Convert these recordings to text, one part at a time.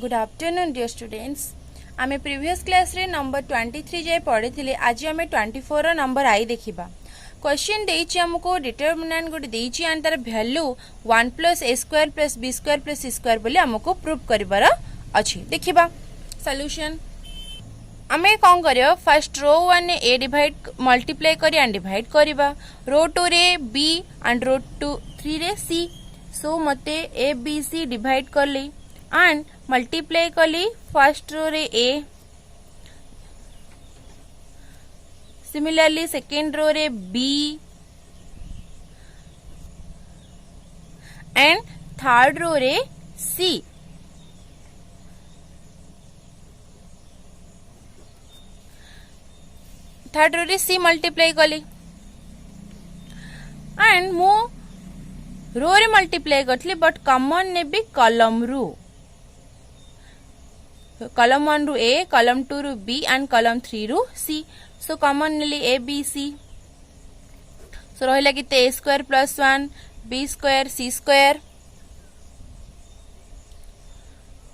Good afternoon dear students. आमे previous class रे number 23 जाए पढ़ी थिले। आज आमे 24 नंबर आई देखिबा। क्वेश्चन देइछि हमको डिटरमिनेंट गोटे देइछि एंड तार वैल्यू 1 + a² + b² + c² बोली हमको प्रूव करिबार अछि। देखिबा सॉल्यूशन। आमे कौन करियो फर्स्ट रो 1 ने a डिवाइड मल्टीप्लाई करी एंड डिवाइड करिबा। रो 2 रे b एंड रो 3 रे c। सो मते a b c डिवाइड करली एंड मल्टीप्लाई कली फर्स्ट रो रे a, सिमिलरली सेकेंड रो रे b एंड थर्ड रो रे c। थर्ड रो रे c मल्टीप्लाई कली एंड मु रो रे मल्टीप्लाई करथली बट कॉमन ने भी कॉलम रू। कॉलम 1 रु a, कॉलम 2 रु b एंड कॉलम 3 रु c। सो कॉमन नेली a b c। सो रहिला किते a² + 1 b² c²,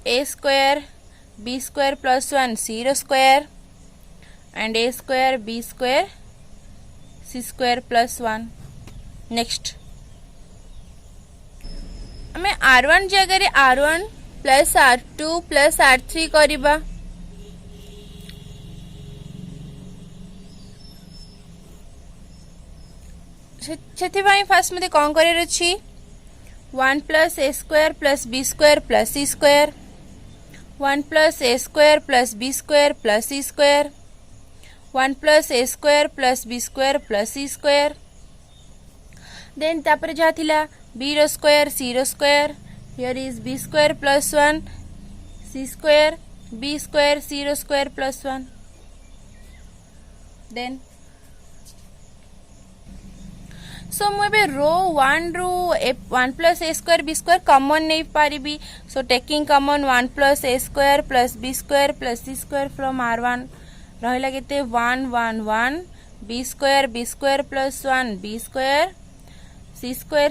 a² b² + 1 c रो square and a² b² c² + 1। Next हमें r1 जगह r1 + r2 + r3 करिबा। सेथिबाई फर्स्ट मते कोन करे अछि 1 + a² + b² + c², 1 + a² + b² + c², 1 + a² + b² + c²। Then तापर जा थिला b रो स्क्वायर c रो square. Here is b² + 1 c², b² c रो स्क्वायर + 1। Then so मुझे रो 1 रू 1 + a² b² कॉमन नहीं पारिबी। So taking common 1 + a² + b² + c² from r1 रहिला केते 1 1 1 b² + 1 b² c²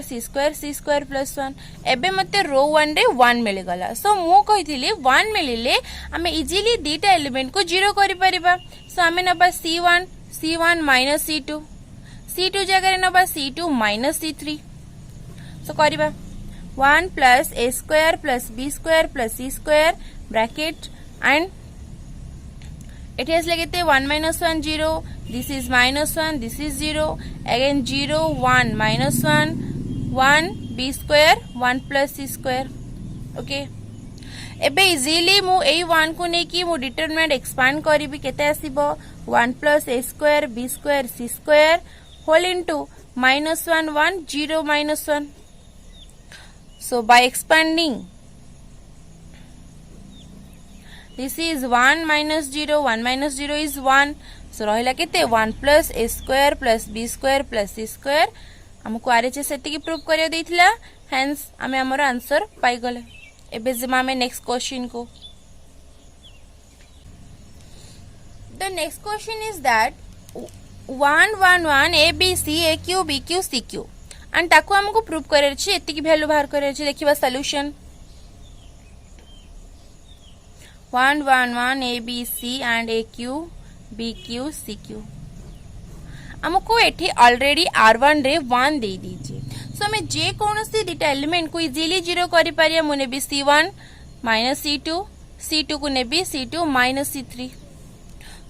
c² + 1। एबे मते रो 1 रे 1 मिल गला। सो मु कहिथिली 1 मिलिले हमें इजीली दीटा एलिमेंट को 0 करि परिबा। सो हमें नबा c1 - c2, c2 जगह नबा c2 - c3। सो करिबा 1 + a² + b² + c² bracket and it has लगते 1 - 1 0, this is -1, this is 0, again 0 1 -1 1 b² 1 + c²। Okay एबे इजीली मु एई 1 को ने की मु डिटरमिनेंट एक्सपांड करिबी। केते आसीबो 1 + a² b² c² whole into -1 1 0 -1। so by expanding this is 1 - 0 1 - 0 is 1। so रहिला केते 1 + a² + b² + c² हमको आरएचएस सेति प्रूव करियो देथिला। हेंस हमें हमर आंसर पाई गले। एबे जमा में नेक्स्ट क्वेश्चन को। The next question is that 1 1 1 a b c a q b q c q and ताको हमको प्रूव करे छी। एति की वैल्यू बाहर करे छी। देखिबा solution 1 1 1 a b c and a q b q c q। हमको एठी ऑलरेडी r1 रे 1 दे दीजिए। सो हमें जे कोनोसी दिटा एलिमेंट को इजीली 0 करि पारिया। मुने भी c1 - c2, c2 को ने भी c2 - c3।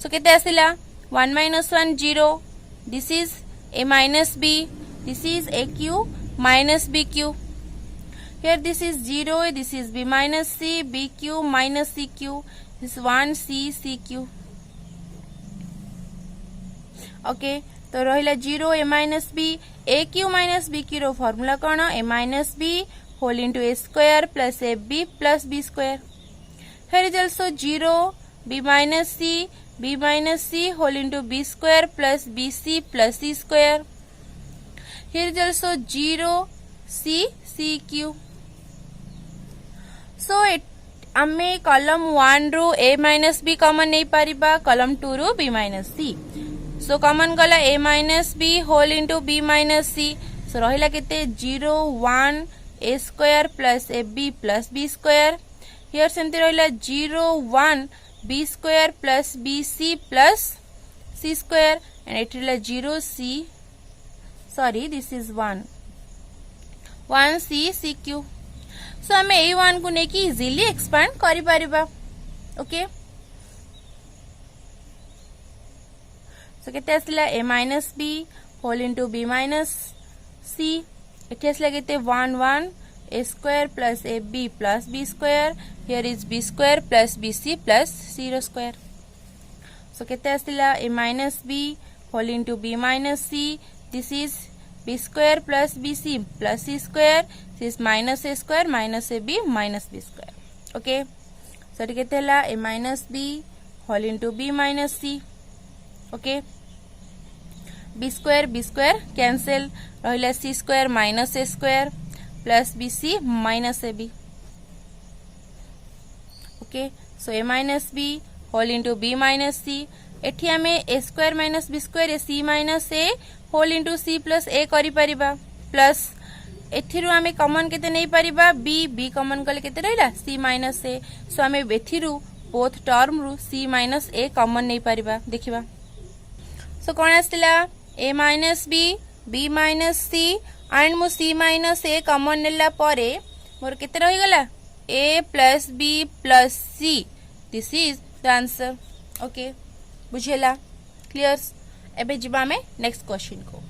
सो केते आसिला 1 - 1 0, this is a - b, this is a q - b q। Here this is 0, this is b - c, b q - c q, this is 1 c c q। Okay तो रहिला 0 a - b, a q - b q रो formula कोन a - b whole into a² + ab + b²। Here is also 0 b - c, b - c whole into b² + bc + c²। Here is also 0 c c q। So आमे column 1 रू a - b common नहीं पारिबा, column 2 रू b - c। So common गला a - b whole into b - c। So रहिला केते 0 1 a² + ab + b²। Here सेमती रहिला 0 1 b square plus B C plus C square and एठी रहिला 0 c sorry this is 1 1 c c q so आम a one को लेकिन इजिली एक्सपांड करिपरिबा ओके सो केते आसला a minus b whole into b minus c एठी आसला केते 1 1 a square plus a B plus b square here is b square plus B C plus C square सो केते आसला a minus b whole into b minus c this is b square plus bc plus c square this is minus a square minus ab minus b square okay so it kete hela a minus b whole into b minus c okay b square cancel rahila c square minus a square plus bc minus ab okay so a minus b whole into b minus c एठी आमे a square minus b square ए c minus a whole into c plus a करि परिबा plus एथिरु आमे common केते नै परिबा b common कले केते रहिला c माइनस a सो आमे एथिरु बोथ टर्म रु c माइनस a कॉमन नै परिबा देखिबा सो कोन आस्तिला a minus b minus c and मु c माइनस a कॉमन नेला परे मोर केते रहि गला a plus b plus c this is the answer okay बुझेला क्लियर एबे जिबा में नेक्स्ट क्वेश्चन को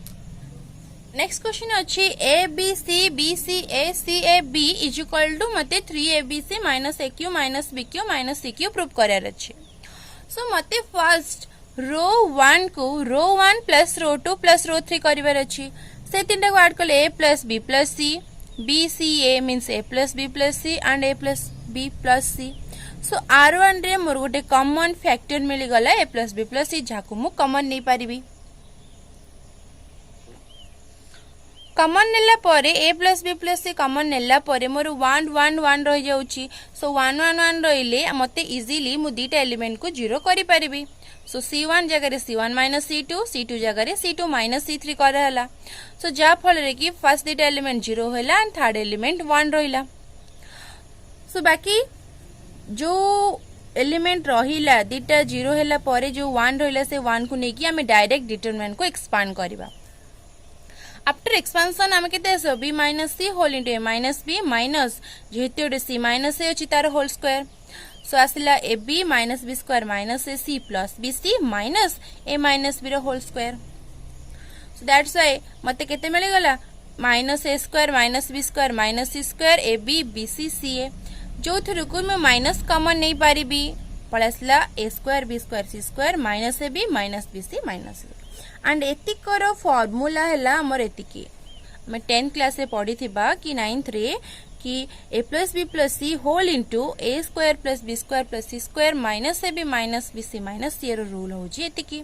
नेक्स्ट क्वेश्चन अछि A B C A C A B is equal to मते 3abc minus a Q minus b Q minus c Q prove करार अछि सो मते फर्स्ट रो 1 को रो 1 प्लस रो 2 प्लस रो 3 करिवार अछि से तीनटा को ऐड करले a plus b plus c b c a means a plus b plus c and a plus b plus c so R1 रे मोर गोटे कॉमन फैक्टर मिली गला a plus b plus c जाकु मु common नै पारिबी common नेला परे a plus b plus c common नेला परे मोर 1 1 1 रहि जाउची सो 1 1 1 रहिले मते इजीली मु दीटा एलिमेंट को जीरो करि पारिबी सो c1 जगह रे c1 माइनस c2 जगह रे c2 माइनस c3 कर हला सो जा फल रे कि फर्स्ट दीटा एलिमेंट 0 होला एंड थर्ड एलिमेंट 1 रहिला सो बाकी जो एलिमेंट रहिला दीटा 0 होला परे जो 1 रहिला से 1 को नेकी हमें डायरेक्ट डिटरमिनेंट को एक्सपांड करबा आफ्टर एक्सपेंशन हमें केते आसो b minus c whole into a minus b minus जेहेतु रे c माइनस a अछि तार होल स्क्वायर सो आसला ab minus b square minus ac plus bc minus a minus b रो whole square so that's why मते केते मिल गला minus a square minus b square minus c square ab bc ca जो थ्रू को मैं माइनस कॉमन नहीं पारिबी पळासला a square b square c square minus ab minus bc minus and एतिकर फार्मूला हैला हमर एतिकी मैं 10th क्लास से पढ़ी थिबा कि 9th रे कि a plus b plus c whole into a square plus b square plus c square minus ab minus bc minus c रो रूल होची एतिकी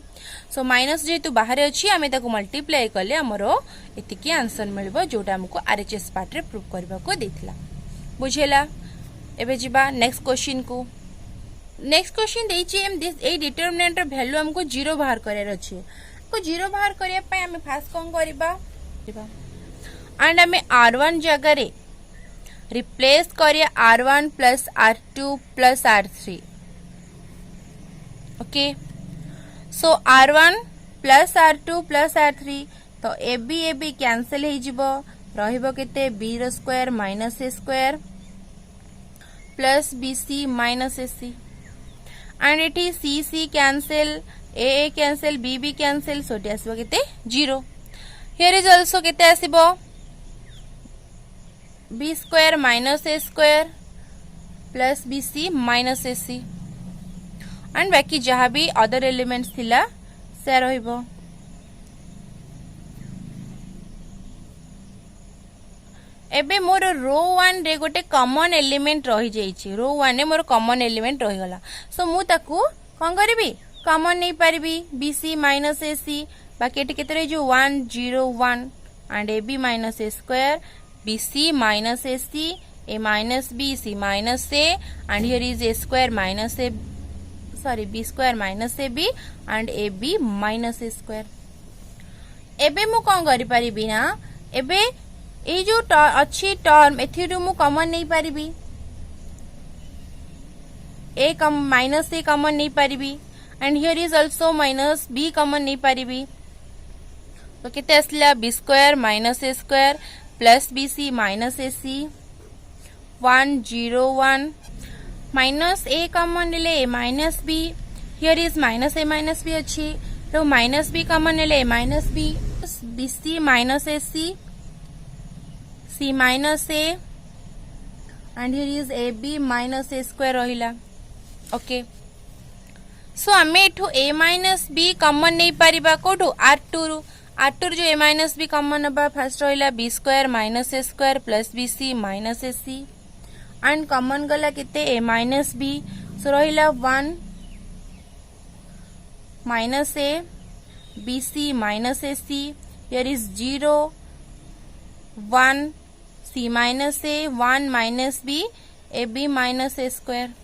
सो माइनस जेतु बाहर अछि हमें ताको मल्टीप्लाई करले हमरो एतिकी आंसर मिलबो जोटा हमको आरएचएस पार्ट रे प्रूव करबा को देथिला बुझेला एबे जिबा नेक्स्ट क्वेश्चन को नेक्स्ट क्वेश्चन देछि um this a determinant value हमको 0 बाहर करैर अछि को 0 बाहर करिया पय हमें फास्ट कोन करबा जिबा एंड हमें r1 जगह रे रिप्लेस करिया r1 plus r2 plus r3 okay so r1 plus r2 plus r3 तो ab कैंसिल हे जिवो रहिबो केते b रो square minus a square plus bc minus ac and इटी c cancel a cancel b cancel so it आसीबो केते 0 here is also केते आसीबो b square minus a square plus bc minus ac and बाकी जहां भी other elements थिला से रहिबो एबे मोर रो 1 रे गोटे कॉमन एलिमेंट रहि जाइछि रो 1 ने मोर कॉमन एलिमेंट रहि गला सो मु ताकू कोन करबी कॉमन नहीं पारिबी bc माइनस ac बाकी एटी केते रहि जो 1 0 1 and ab minus a square bc minus ac a minus b c minus a and here is a square minus a sorry b square minus ab and ab minus a square एबे मु कोन करि पारिबी ना एबे ए जो अच्छी term एथिरु मु common नहीं पारिबी ए minus a common नहीं पारिबी and here is also minus B common नहीं पारिबी तो केते आसला b square minus A square plus B C minus A c 1 0 1 minus a common ले a minus b here is minus b अच्छी तो माइनस बी कॉमन ले minus b b C minus A c minus a and here is a B minus A square रहिला okay so आमे एठू ए minus B common नहीं पारिबा कोठू R2 रू जो ए माइनस बी कॉमन नबा फर्स्ट रहिला B square minus A square plus B C minus A C and common गला केते ए माइनस बी सो रहिला 1 minus A B C minus A C here is 0 1 C minus A 1 minus B A B minus A square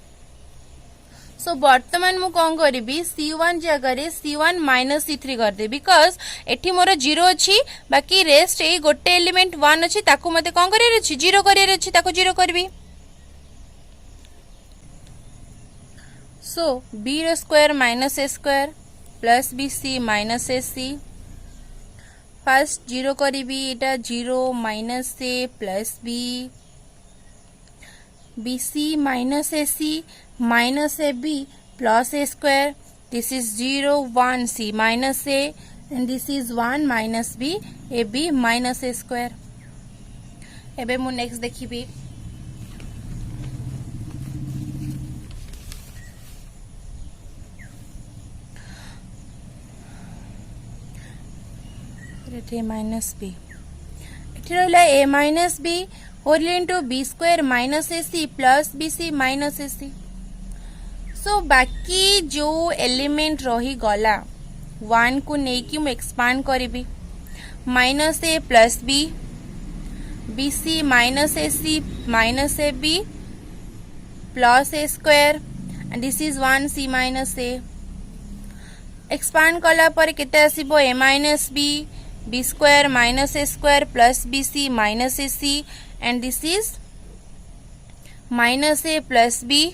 so बर्तमान मु कौन करी C1 जगह C1 minus C3 कर दे because एठी मोर 0 अच्छी बाकी रेस्ट ए गोटे एलिमेंट 1 अच्छी ताकू मते कौन करियर अछि 0 करियर अछि ताकू 0 करबी सो b रो स्क्वायर माइनस ए square plus B C minus ए सी फर्स्ट 0 करी एटा 0 minus a plus b b C minus A c minus A B plus a square this is 0 1 C minus a and this is 1 minus B A B minus A square एबे मु next देखिबी a minus b एठी रहला a minus b whole into B square minus A c plus B C minus A c so बाकी जो element रही गला 1 को नेकी मु एक्सपांड करिबी minus a plus b b C minus A c minus A B plus a square and this is 1 C minus a expand कला पर केते आसीबो a minus b b square minus A square plus B C minus A C and this is minus a plus B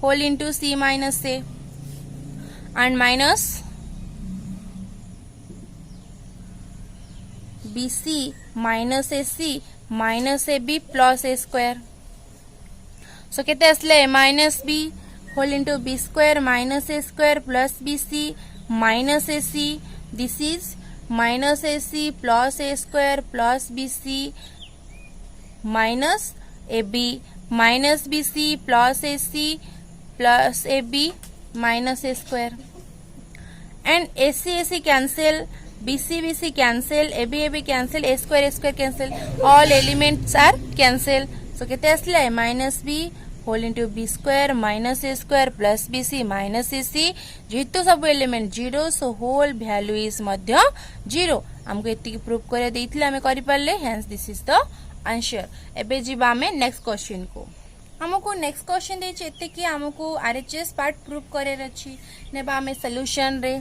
whole into c minus a and minus bc minus ac minus ab plus a square so केते असले a minus b whole into b square minus a square plus bc minus ac this is minus ac plus a square plus bc minus ab minus bc plus ac plus ab minus a square and ac cancel bc cancel ab cancel a square cancel all elements are cancel so kete asla a minus b whole into b square minus a square plus bc minus ac जेहेतु सब element 0 so whole value is madhya 0 हमको एति prove करे देइथिले हमें करि परले hence this is the answer एबे जीवा में नेक्स्ट क्वेश्चन को हमको नेक्स्ट क्वेश्चन देछि एते कि हमको आरएचएस पार्ट प्रूव करे रछि नेबा हमें सॉल्यूशन रे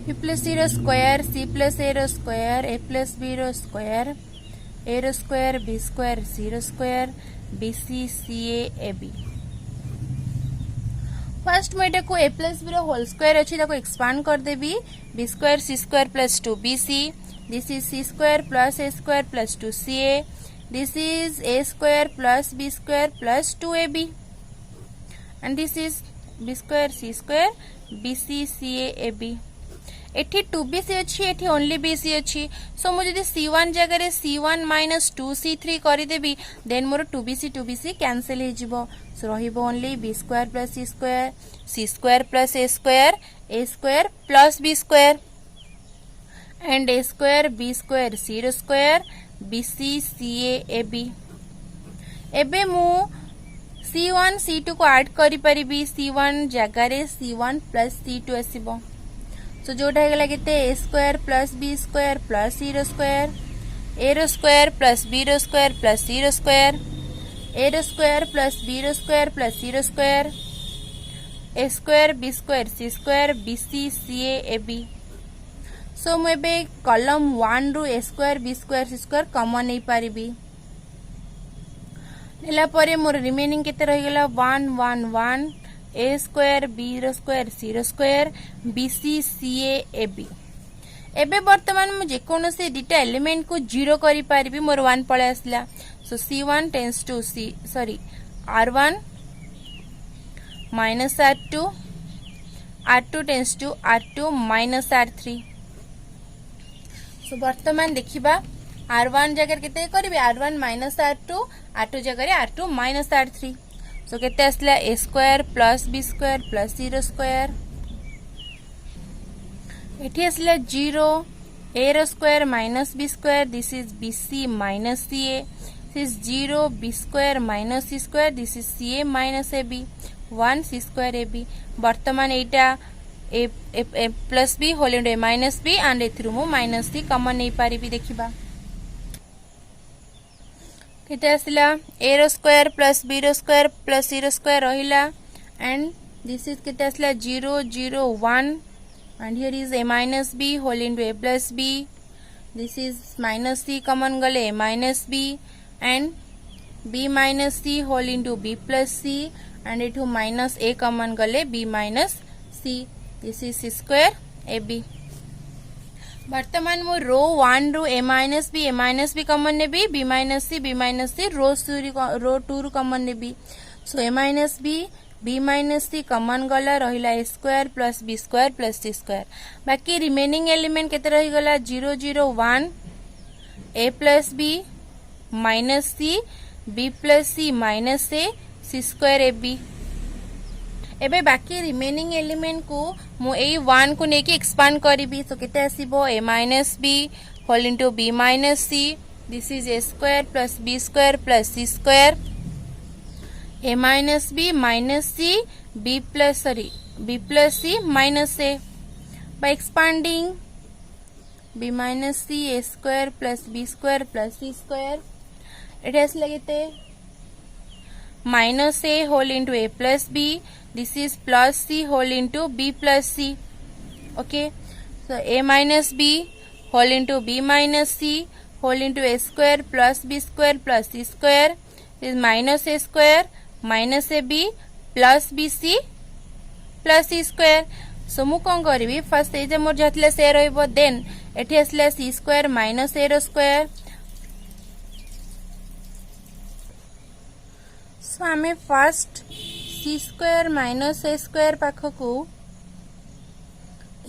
b plus c रो स्क्वायर c plus a रो स्क्वायर a plus b रो स्क्वायर a रो स्क्वायर b स्क्वायर c रो square bc ca ab first में को a plus b रो होल स्क्वायर अछि ताको एक्सपांड कर देबी b square c square plus 2bc this is c square plus a square plus 2ca this is a square plus b square plus 2ab and this is b square c square bc ca ab एठी 2bc अछि एठी only bc अछि सो मु जदी c1 जगह रे c1 - 2c3 करि देबी then मोर 2bc cancel हे जिवो सो रहिबो only b square plus c square plus a square plus b square and a square b square c रो स्क्वायर bc ca ab एबे मु c1 c2 को ऐड करि परिबी c1 जगह रे c1 plus c2 आसीबो सो जोटा हेगला केते a square plus b square plus c रो स्क्वायर a रो स्क्वायर plus b रो स्क्वायर plus c रो स्क्वायर a रो स्क्वायर plus b रो स्क्वायर plus c रो square a square b square c square bc ca ab so मुझे कलम 1 रु a square b square c square common नहीं पारिबी नेला परे मोर रिमेनिंग केते रही गला 1 1 1 a स्क्वायर b रो स्क्वायर c रो स्क्वायर bc ca ab एबे वर्तमान मु जेकोनोसी दिटा एलिमेंट को जीरो करि पारिबी मोर 1 पळे आसला so c1 tends to c sorry r1 minus r2 r2 tends to r2 minus r3 so वर्तमान देखिबा r1 जगह केते करबे r1 minus r2 r2 जगह r2 minus r3 सो केते आसला a square plus b square plus c रो square एठी आसला 0 a रो square minus b square this is bc minus ca this is 0 b square minus c square this is ca minus ab 1 c square ab वर्तमान एटा a plus b whole into a minus b and एथरु मु minus c common नै पारिबी देखिबा केते आसला a रो square plus b रो स्क्वायर प्लस c रो स्क्वायर रहिला एंड दिस इज केते आसला 0 0 1 and here is a minus b whole into a plus b this is minus c common gale a minus b and b minus c whole into b plus c and it minus a common gale b minus c this is c square ab वर्तमान मो रो 1 रो a minus b common नेबी b minus c रो 2 रो common नेबी so a minus b minus c common गला रहिला a square plus b square plus c square बाकी रिमेनिंग एलिमेंट केते रहि गला 0 0 1 a plus b minus c b plus c minus a c square ab एबे बाकी remaining element को मु ए 1 को नेकी एक्सपांड करिबी सो केते आसीबो a minus b whole into b minus c this is a square plus b square plus c square a minus b minus c b plus c minus a by expanding b minus c a square plus b square plus c square it has लगते minus a whole into a plus b this is plus c whole into b plus c okay so a minus b whole into b minus c whole into a square plus b square plus c square is minus a square minus A B plus B C plus C square so मु कौन करी first ये मोर जहाँ से रही then एठी आसला c square minus a रो स्क्वायर सो आमे फर्स्ट सी स्क्वायर माइनस ए स्क्वायर पाखकू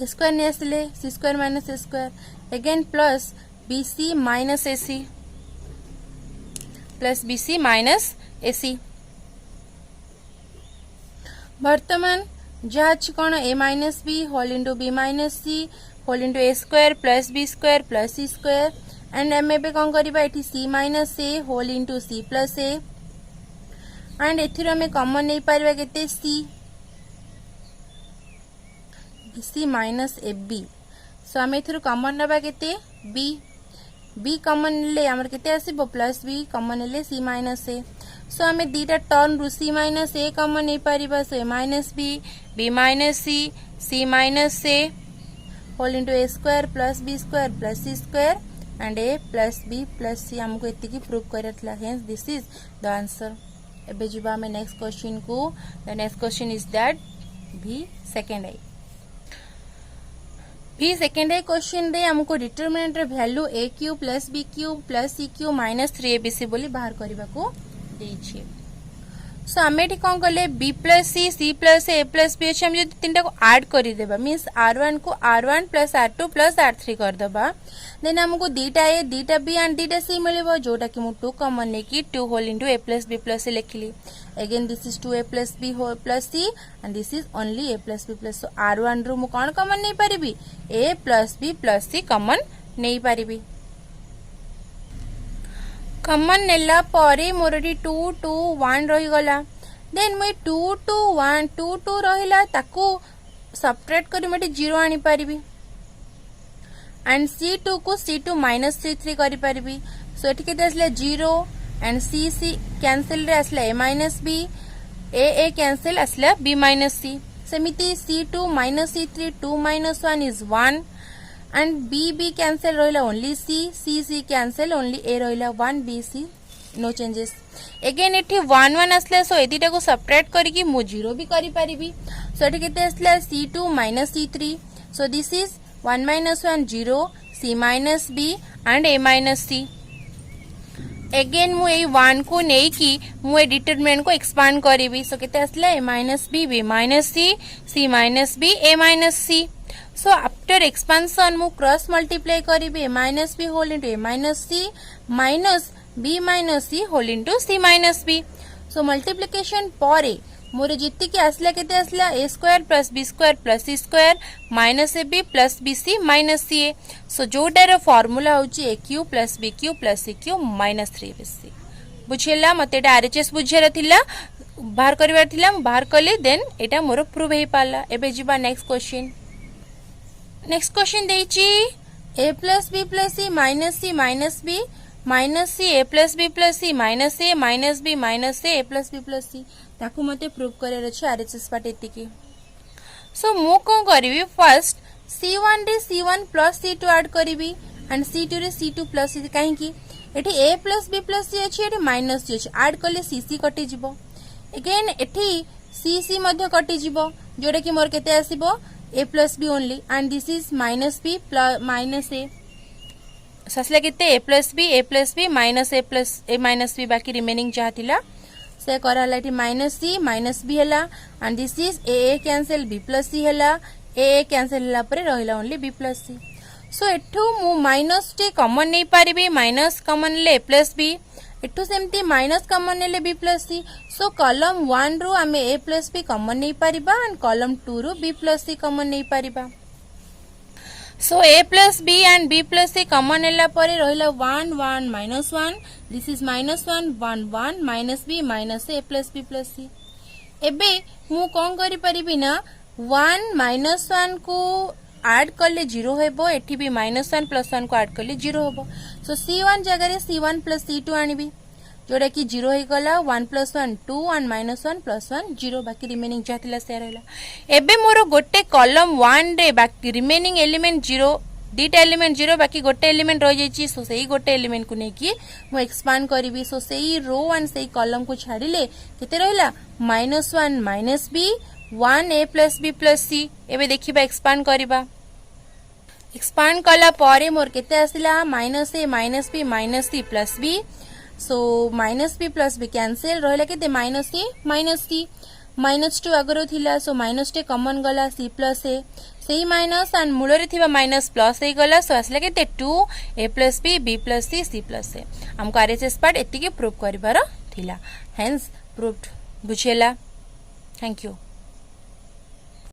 ए स्क्वायर ने आसले सी स्क्वायर माइनस ए square again plus B C minus ए c plus B C minus ए सी वर्तमान जहाँ कौन a minus b whole into b minus c whole into a square plus b square plus C square and एम एबे कौन करबा एठी c minus a whole into c plus a and एथिरो हमें कॉमन नहीं पारिबा केते सी सी माइनस ए बी सो हमें एथिरो कॉमन नबा केते बी बी कॉमन ले हमर केते आसीबो प्लस बी कॉमन ले सी माइनस ए सो हमें दीटा टर्म रु सी माइनस ए कॉमन नहीं पारिबा so a minus b minus c minus a whole into a square plus b square plus C square and a plus b plus c हमको एति की prove करतला hence this is the answer एबे जिबा हमें next question को the next question is that भी second आई भी सेकेंड है क्वेश्चन दे हमको डिटरमिनेंट रे value a cube plus b cube plus c cube minus 3abc बोली बाहर करबा को देछि सो हमें एठी कोन करले b plus c plus a plus b हम जे तीनटा को ऐड करि देबा मींस r1 को r1 plus r2 plus r3 कर देबा देन हमको दीटा a दीटा b एंड दीटा c मिलेबो जोटा कि मु 2 कॉमन ने की 2 whole into a plus b plus c लिखली again this is 2a plus b whole plus c and this is only a plus b plus so r1 रो मु कोन कॉमन नहीं परिबी a plus b plus c common नहीं परिबी common नेला परे मोरडी 2 2 1 रही गला then मैं 2 2 1 2 2 रहिला ताकू सबट्रैक्ट करी मटे 0 आनी परिबी एंड c2 को c2 minus c3 करी परिबी सो एठी केते असले 0 एंड c कैंसिल रे असले a minus b a cancel असले b minus c सेमिति c2 minus c3 2 minus 1 is 1 and b cancel रहिला only c cancel only a रहिला 1 b c no changes again एठी 1 1 आसले सो एदिटा को सबट्रैक्ट करके मु 0 भी करि परिबी सो एठी केते आसला C2 - C3 so this is 1 - 1 0 C - B and A - C eigen मु ए 1 को नै कि मु ए डिटरमिनेंट को एक्सपांड करिवि सो केते आसला A - B B - C C - B A - C so after expansion मु क्रॉस मल्टीप्लाई करिवि A - B whole into A - C minus B - C whole into C - B so multiplication परे मोर जित्ति की आसला केते आसला A square plus B square plus C square minus AB plus BC minus CA so जोटार formula होची AQ plus BQ plus CQ minus 3BC बुझेला मते एटा आरएचएस बुझेरा थिला बाहर करबार थिला बाहर कले देन एटा मोर प्रूव हे पाला एबे जिबा नेक्स्ट क्वेश्चन देची A plus B plus C minus C minus B minus C A plus B plus C minus A minus B minus A plus B plus C ताकू मते प्रूव करार अछि RHS part एतिकी सो मु को करबी first C1 रे C1 plus C2 add करबी and C2 रे C2 प्लस C काहे की एठी A plus B plus C अछि एठी माइनस C अछि ऐड करले CC कटि जिवो अगेन एठी CC मध्ये कटि जिवो जोडे की मोर केते आसीबो A plus B only and this is minus B plus minus A ससले केते A plus B minus A minus B बाकी रिमेनिंग जहा थिला से कराला एठी माइनस C माइनस B हला and this is A cancel B plus C हला A cancel हला परे रहिला ओनली B प्लस C सो एठू मु माइनस टी कॉमन नै पारिबे माइनस कॉमन ले A प्लस B एठू सेमती माइनस कॉमन ले B plus C so column 1 रो आमे A प्लस B कॉमन नै पारिबा एंड कॉलम 2 रो B प्लस C कॉमन नै पारिबा so A plus B and B plus C common हैला परे रहिला 1 1 minus 1 this is minus 1 1 1 minus B minus A plus B plus C एबे मु कोन करि परिबि ना 1 माइनस 1 को ऐड करले 0 हेबो एठी भी माइनस 1 प्लस 1 को ऐड करले 0 हेबो सो C1 जगह रे C1 प्लस C2 आनिबी जोडा की 0 हे गला 1 प्लस 1 2 एंड माइनस 1 प्लस 1 0 बाकी रिमेनिंग जाथिला से रहला एबे मोर गोटे कॉलम 1 रे बाकी रिमेनिंग एलिमेंट 0 दीटा एलिमेंट 0 बाकी गोटे एलिमेंट रह जायछि सो सेही गोटे एलिमेंट को नेकी मु एक्सपांड करबी सो सेही रो एंड सेही कॉलम को छाडिले केते रहला -1 minus B 1 A plus B plus C एबे देखिबा एक्सपांड करबा एक्सपांड कला परे मोर केते आसिला minus A minus B minus C plus B so minus B plus B cancel रहला केते minus A minus C minus 2 अगरो थिला सो माइनस टे कॉमन गला C प्लस A सेही माइनस एंड मूल रे थिबा माइनस प्लस ए गला सो आसला केते 2 A plus B B plus C C plus A हमको आरएचएस पार्ट एतिके प्रूव करबार थिला हेंस प्रूव्ड बुझेला थैंक यू।